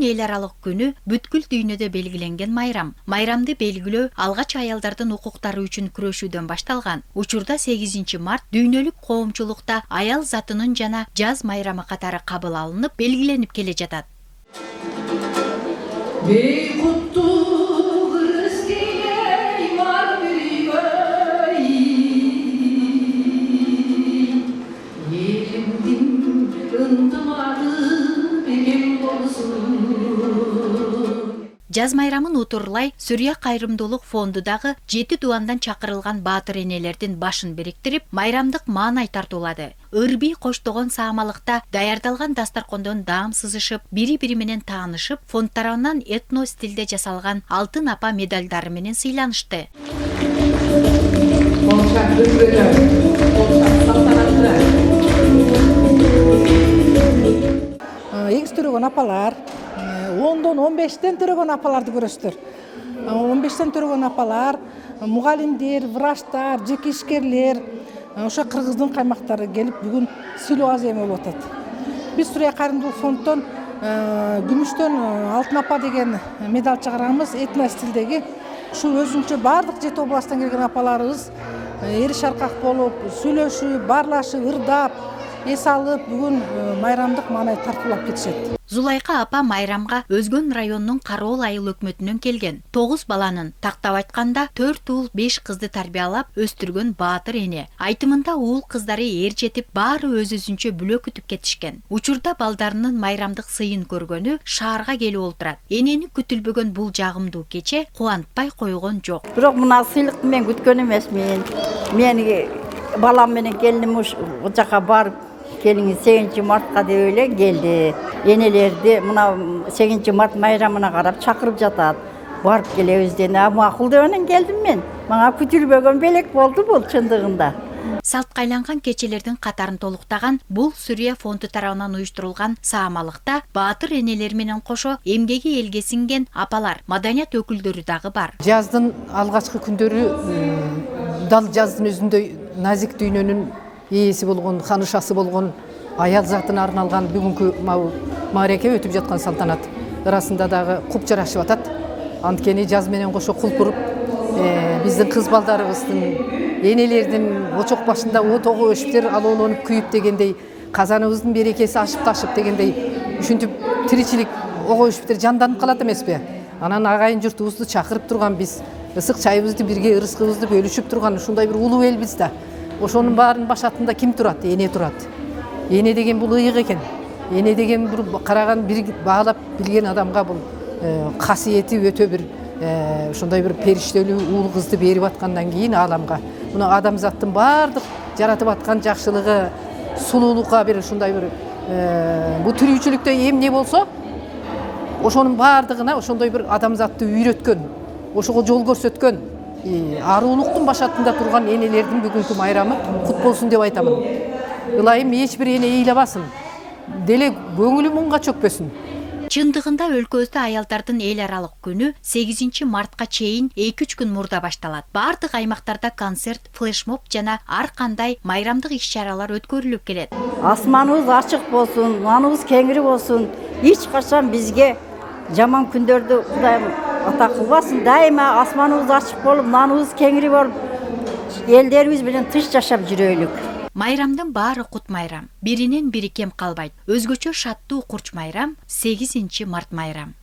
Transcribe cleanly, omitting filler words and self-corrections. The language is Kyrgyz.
эл аралык күнү бүткүл дүйнөдө белгиленген майрам. Майрамды белгилөө алгач аялдардын укуктары үчүн күрөшүүдөн башталган. Учурда 8 март дүйнөлүк коомчулукта аял затынын жана жаз майрамы катары кабыл алынып, белгиленип келе жатат. Жаз майрамын утурлай Сүрия кайрымдуулук фонду дагы 7 дуандан чакырылган баатыр энелердин башын бириктирип, майрамдык маанай тартуулады. Ырбий коштогон саамалыкта даярдалган дастаркондон даам сызышып, бири-бири менен таанышып, фонд тарабынан этно стилде жасалган алтын апа медалдары менен сыйланышты. Эгиз төрөгөн апалар, 10-дон 15-тен төрөгөн апаларды көрөсүздөр. 15-тен төрөгөн апалар, мугалимдер, врачтар, жеке ишкерлер, ошо кыргыздын каймактары келип бүгүн сүйлөө аз эме болуп атат. Биз Сүрия кайрымдуулук фонддон күмүштөн алтын апа деген медаль чыгарганбыз, этно стилдеги. Ушу өзүнчө бардык 7 областтан келген апаларыбыз эри шаркак болуп, сүйлөшүп, баарлашып, ырдап, эс алып, бүгүн майрамдык маанай тартуулап кетишет. Зулайка апа майрамга Өзгөн районунун Кароол айыл өкмөтүнөн келген. 9 баланын, тактап айтканда 4 уул 5 кызды тарбиялап өстүргөн баатыр эне. Айтымында уул кыздары эр жетип, баары өз-өзүнчө бүлө күтүп кетишкен. Учурда балдарынын майрамдык сыйын көргөнү шаарга келип олтурат. Энени күтүлбөгөн бул жагымдуу кече кубантпай койгон жок. Бирок мына сыйлыкты мен күткөн эмесмин. Мени балам менен келиним ушул жака барып, келиңиз 8 мартка деп эле келди. Энелерди мына 8 март майрамына карап чакырып жатат. Барып келебиз деп, макул деп анан келдим мен. Мага күтүлбөгөн белек болду бул чындыгында. Салтка айланган кечелердин катарын толуктаган бул Сүрия фонду тарабынан уюштурулган саамалыкта баатыр энелер менен кошо эмгеги элге сиңген апалар, маданият өкүлдөрү дагы бар. Жаздын алгачкы күндөрү дал жаздын өзүндөй назик дүйнөнүн ээси болгон, ханышасы болгон аял затына арналган бүгүнкү маареке өтүп жаткан салтанат арасында дагы куп жарашып атат. Анткени жаз менен кошо кулпуруп, биздин кыз балдарыбыздын, энелердин очок башында отого өшүптөр алоолонуп күйүп дегендей, казаныбыздын берекеси ашып ташып дегендей, ушинтип тиричилик ого өшүптөр жанданып калат эмеспи? Анан агайын журтубузду чакырып турган биз, ысык чайыбызды бирге, ырыскыбызды бөлүшүп турган ушундай бир улуу элбиз да. Ошонун баарынын башатында ким турат? Эне турат. Эне деген бул ыйык экен. Эне деген бир караган, бир баалап билген адамга бул касиети өтө бир ошондой бир периштелүү уул кызды берип аткандан кийин ааламга мына адамзаттын баардык жаратып аткан жакшылыгы, сулуулукка бир ушундай бир бул тирүүчүлүктө эмне болсо, ошонун баардыгына ошондой бир адамзатты үйрөткөн, ошого жол көрсөткөн аруулуктун башатында турган энелердин бүгүнкү майрамы кут болсун деп айтамын. Ылайым эч бир эне ыйламасын, деле көңүлү муңга чөкпөсүн. Чындыгында өлкөбүздө аялдардын эл аралык күнү 8 мартка чейин 2-3 күн мурда башталат. Бардык аймактарда концерт, флешмоб жана ар кандай майрамдык иш-чаралар өткөрүлүп келет. Асманыбыз ачык болсун, наныбыз кеңири болсун. Эч качан бизге жаман күндөрдү Кудайым ата кылбасын. Дайыма асманыбыз ачык болуп, наныбыз кеңири болуп, элдерибиз менен тынч жашап жүрөлүк. Майрамдын баары кут майрам. Биринен бири кем калбайт. Өзгөчө шаттуу курч майрам 8 март майрам.